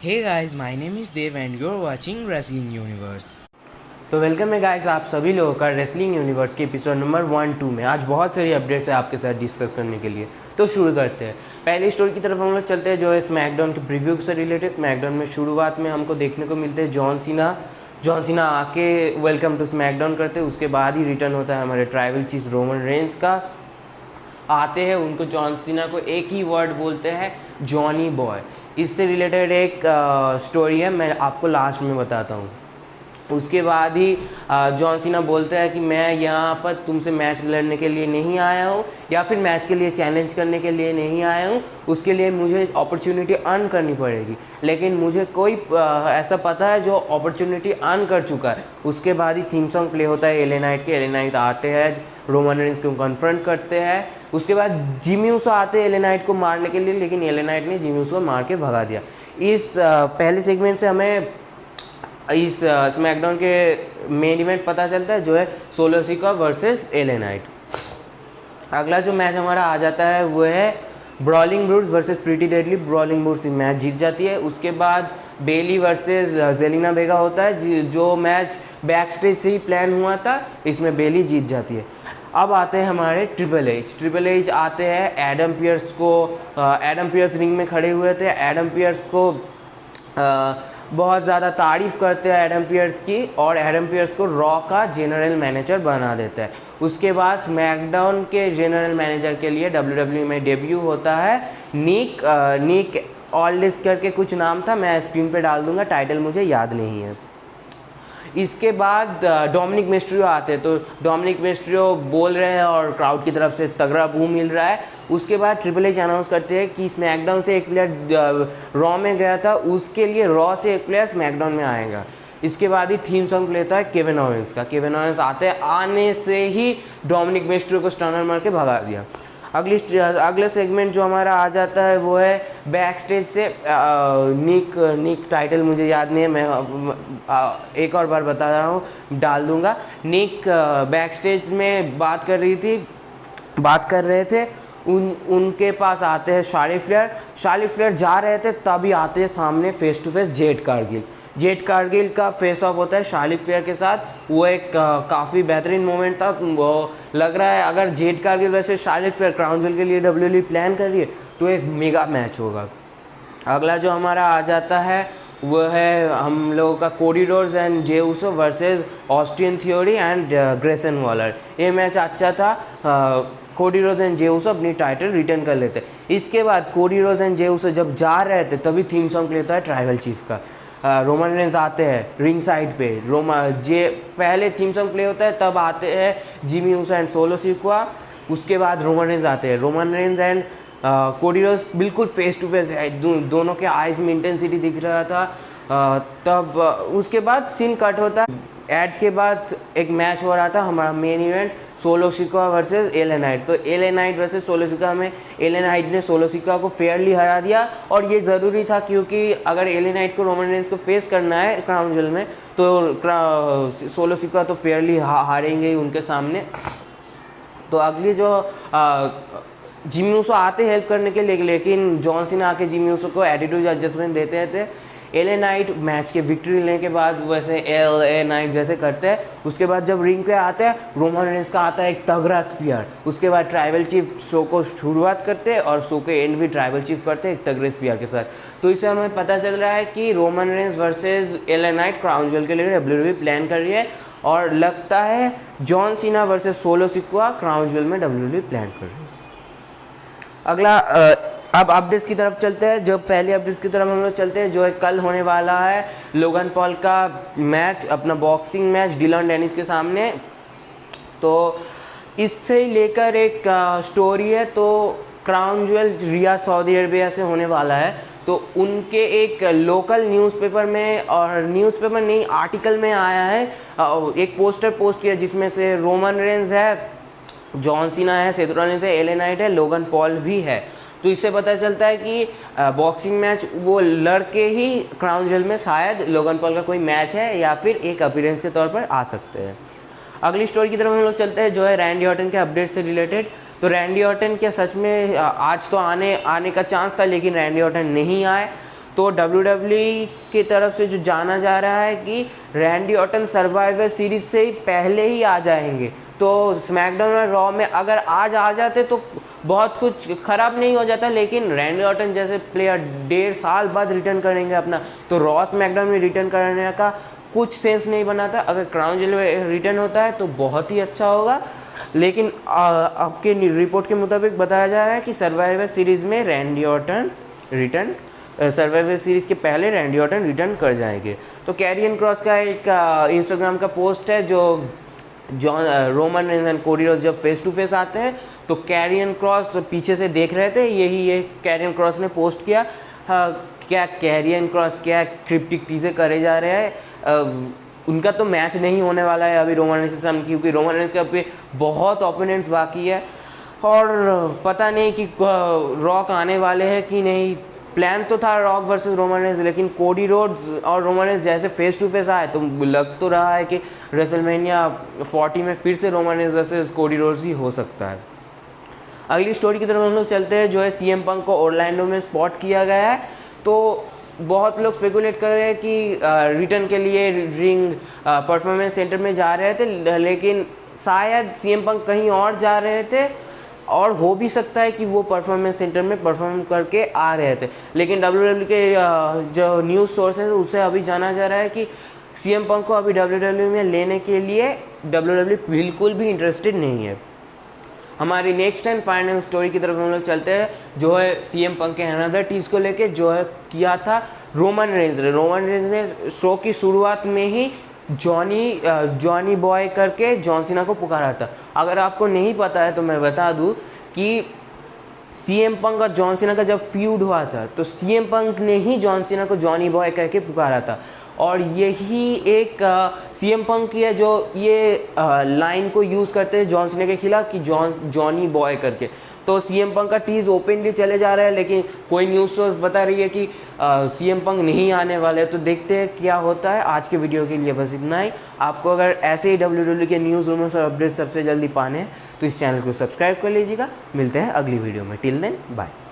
Hey guys, my name is Dev and you're watching Wrestling Universe. तो welcome है guys आप सभी लोगों का रेसलिंग यूनिवर्स के एपिसोड नंबर 1-2 में। आज बहुत सारी अपडेट्स है आपके साथ डिस्कस करने के लिए, तो शुरू करते हैं। पहली स्टोरी की तरफ हम लोग चलते हैं जो है स्मैकडाउन के प्रीव्यू से रिलेटेड। स्मैकडाउन में शुरुआत में हमको देखने को मिलते हैं जॉन सीना आके वेलकम टू स्मैकडाउन करते हैं। उसके बाद ही रिटर्न होता है हमारे ट्राइबल चीफ रोमन रेंस का। आते हैं, उनको जॉन सीना को एक ही वर्ड बोलते हैं, जॉनी बॉय। इससे रिलेटेड एक स्टोरी है, मैं आपको लास्ट में बताता हूँ। उसके बाद ही जॉन सीना बोलता है कि मैं यहाँ पर तुमसे मैच लड़ने के लिए नहीं आया हूँ या फिर मैच के लिए चैलेंज करने के लिए नहीं आया हूँ, उसके लिए मुझे अपॉर्चुनिटी अर्न करनी पड़ेगी। लेकिन मुझे कोई ऐसा पता है जो अपॉर्चुनिटी अर्न कर चुका है। उसके बाद ही थीम सॉन्ग प्ले होता है एले नाइट के। एले नाइट आते हैं, रोमन रेंस को कन्फ्रंट करते हैं। उसके बाद जिमी ऊसो आते हैं एले नाइट को मारने के लिए, लेकिन एले नाइट ने जिमी ऊसो को मार के भगा दिया। इस पहले सेगमेंट से हमें इस स्मैकडाउन के मेन इवेंट पता चलता है जो है सोलो सिका वर्सेस एले नाइट। अगला जो मैच हमारा आ जाता है वो है brawling brutes versus pretty deadly. Brawling brutes match जीत जाती है। उसके बाद बेली वर्सेस जेलिना वेगा होता है, जो मैच बैक स्टेज से ही प्लान हुआ था, इसमें बेली जीत जाती है। अब आते हैं हमारे ट्रिपल एच आते हैं एडम पियर्स रिंग में खड़े हुए थे। एडम पियर्स को बहुत ज़्यादा तारीफ़ करते हैं एडम पियर्स की, और एडम पियर्स को रॉ का जनरल मैनेजर बना देता है। उसके बाद स्मैकडाउन के जनरल मैनेजर के लिए डब्ल्यूडब्ल्यूई में डेब्यू होता है निक ऑल्डिस करके कुछ नाम था, मैं स्क्रीन पे डाल दूंगा, टाइटल मुझे याद नहीं है। इसके बाद डोमिनिक मिस्ट्रियो आते हैं, तो डोमिनिक मिस्ट्रियो बोल रहे हैं और क्राउड की तरफ से तगड़ा बू मिल रहा है। उसके बाद ट्रिपल एच अनाउंस करते हैं कि स्मैकडाउन से एक प्लेयर रॉ में गया था, उसके लिए रॉ से एक प्लेयर स्मैकडाउन में आएगा। इसके बाद ही थीम सॉन्ग प्ले होता है केविन ओवेंस का। केविन ओवेंस आते हैं, आने से ही डोमिनिक मिस्ट्रियो को स्टर्नर मार के भगा दिया। अगले सेगमेंट जो हमारा आ जाता है वो है बैक स्टेज से निक टाइटल मुझे याद नहीं है, मैं एक और बार बता रहा हूँ, डाल दूंगा। निक बैक स्टेज में बात कर रहे थे। उनके पास आते हैं शार्लेट फ्लेयर जा रहे थे, तभी आते हैं सामने face to face jet Kargil का फेस ऑफ होता है शार्लेट फ्लेयर के साथ। वो एक काफ़ी बेहतरीन मोमेंट था। वो लग रहा है अगर जेट कारगिल वैसे शार्लेट फ्लेयर क्राउन ज्वेल के लिए डब्ल्यूडब्ल्यूई प्लान कर रही है तो एक मेगा मैच होगा। अगला जो हमारा आ जाता है वो है हम लोगों का Cody Rhodes and Jey Uso versus Austin theory and Grayson Waller. ये मैच अच्छा था। Cody Rhodes and Jey Uso अपनी टाइटल रिटर्न कर लेते। इसके बाद Cody Rhodes and Jey Uso जब जा रहे थे तभी थीम सॉन्ग लेता है ट्राइबल चीफ का। रोमन रेंस आते हैं रिंग साइड पे। पहले थीम सॉन्ग प्ले होता है, तब आते हैं जिमी ऊसो एंड सोलो सिक्वा। उसके बाद रोमन रेंस आते हैं। Roman Reigns and Cody Rhodes बिल्कुल फेस टू फेस है, दोनों के आइज में इंटेंसिटी दिख रहा था। तब उसके बाद सीन कट होता है। एड के बाद एक मैच हो रहा था हमारा main event, Solo Sikoa versus L A Knight. तो एले नाइट वर्सेस सोलो सिक्वा में एले नाइट ने सोलो सिक्वा को फेयरली हरा दिया, और ये ज़रूरी था क्योंकि अगर एले नाइट को रोमन रेंस को फेस करना है क्राउन ज्वेल में तो सोलो सिक्वा तो फेयरली हारेंगे ही उनके सामने। तो अगली जो जिमी ऊसो आते हेल्प करने के लिए, लेकिन जॉन सीना आके जिमी ऊसो को एटीट्यूड एडजस्टमेंट देते थे। एले नाइट मैच के विक्ट्री लेने के बाद वैसे एले नाइट जैसे करते हैं। उसके बाद जब रिंग पे आते हैं रोमन रेंस का आता है एक तगड़ा स्पीयर। उसके बाद ट्राइबल चीफ शो को शुरुआत करते हैं और शो के एंड भी ट्राइबल चीफ करते हैं एक तगड़े स्पीयर के साथ। तो इससे हमें पता चल रहा है कि Roman Reigns versus LA Knight crown jewel के लिए डब्ल्यूडब्ल्यूई प्लान कर रही है, और लगता है John Cena versus Solo Sikoa Crown Jewel में डब्ल्यूडब्ल्यूई प्लान कर रही है। अगला अब अपडेट्स की तरफ चलते हैं। जो पहले अपडेट्स की तरफ हम लोग चलते हैं जो है कल होने वाला है लोगन पॉल का मैच, अपना बॉक्सिंग मैच डिलॉन डेनिस के सामने। तो इससे ही लेकर एक स्टोरी है। तो crown jewel Riyadh Saudi Arabia से होने वाला है, तो उनके एक लोकल न्यूज़पेपर में, और न्यूज़पेपर नहीं आर्टिकल में आया है, एक पोस्टर पोस्ट किया जिसमें से रोमन रेंस है, जॉन सीना है, सेथ रॉलिन्स है, एले नाइट है, लोगन पॉल भी है। तो इससे पता चलता है कि बॉक्सिंग मैच वो लड़के ही क्राउन ज्वेल में शायद लोगन पॉल का कोई मैच है या फिर एक अपीयरेंस के तौर पर आ सकते हैं। अगली स्टोरी की तरफ हम लोग चलते हैं जो है रैंडी ऑर्टन के अपडेट से रिलेटेड। तो रैंडी ऑर्टन क्या सच में आज तो आने का चांस था, लेकिन रैंडी ऑर्टन नहीं आए। तो WWE की तरफ से जो जाना जा रहा है कि रैंडी ऑर्टन सर्वाइवर सीरीज से ही पहले ही आ जाएंगे। तो स्मैकडाउन और रॉ में अगर आज आ जाते तो बहुत कुछ ख़राब नहीं हो जाता, लेकिन रैंडी ऑर्टन जैसे प्लेयर 1.5 साल बाद रिटर्न करेंगे अपना, तो रॉ स्मैकडाउन में रिटर्न करने का कुछ सेंस नहीं बनाता। अगर क्राउन जेल में रिटर्न होता है तो बहुत ही अच्छा होगा, लेकिन आपके रिपोर्ट के मुताबिक बताया जा रहा है कि सर्वाइवर सीरीज़ में Randy Orton return, survivor series के पहले रैंडी ऑर्टन रिटर्न कर जाएंगे। तो कैरियन क्रॉस का एक इंस्टाग्राम का पोस्ट है जो Roman Reigns and Cody Rhodes जब फेस टू फेस आते हैं तो कैरियन क्रॉस पीछे से देख रहे थे, ये कैरियन क्रॉस ने पोस्ट किया। क्या कैरियन क्रॉस क्या क्रिप्टिक चीज़ें करे जा रहे हैं। उनका तो मैच नहीं होने वाला है अभी रोमन रेंज के सामने, क्योंकि रोमन रेंज के अभी बहुत ओपोनेंट्स बाकी है और पता नहीं कि रॉक आने वाले हैं कि नहीं। प्लान तो था रॉक वर्सेस रोमन रेंज, लेकिन कोडी रोड्स और रोमन रेंज जैसे फेस टू फेस आए तो लग तो रहा है कि रेसलमेनिया 40 में फिर से Roman Reigns versus Cody Rhodes ही हो सकता है। अगली स्टोरी की तरफ हम लोग चलते हैं, जो है सीएम पंक को ओरलैंडो में स्पॉट किया गया है। तो बहुत लोग स्पेकुलेट कर रहे हैं कि रिटर्न के लिए रिंग परफॉर्मेंस सेंटर में जा रहे थे, लेकिन शायद सीएम पंक कहीं और जा रहे थे और हो भी सकता है कि वो परफॉर्मेंस सेंटर में परफॉर्म करके आ रहे थे। लेकिन WWE के जो न्यूज़ सोर्स है उससे अभी जाना जा रहा है कि सीएम पंक को अभी WWE में लेने के लिए WWE बिल्कुल भी इंटरेस्टेड नहीं है। हमारी नेक्स्ट एंड फाइनल स्टोरी की तरफ हम लोग चलते हैं, जो है सीएम पंक के अनदर टीज को लेके जो है किया था रोमन रेंज ने शो की शुरुआत में ही जॉनी बॉय करके जॉन सीना को पुकारा था। अगर आपको नहीं पता है तो मैं बता दूं कि सीएम पंक और जॉन सीना का जब फ्यूड हुआ था तो सीएम पंक ने ही जॉन सीना को जॉनी बॉय करके पुकारा था, और यही एक सीएम पंक की है जो ये लाइन को यूज़ करते हैं जॉन सीना के खिलाफ कि जॉनी बॉय करके। तो सीएम पंक का टीज ओपनली चले जा रहा है, लेकिन कोई न्यूज़ सोर्स बता रही है कि सीएम पंक नहीं आने वाले। तो देखते हैं क्या होता है। आज के वीडियो के लिए बस इतना ही। आपको अगर ऐसे ही WWE के न्यूज़ रूमर्स और अपडेट सबसे जल्दी पाने हैं तो इस चैनल को सब्सक्राइब कर लीजिएगा। मिलते हैं अगली वीडियो में। Till then bye.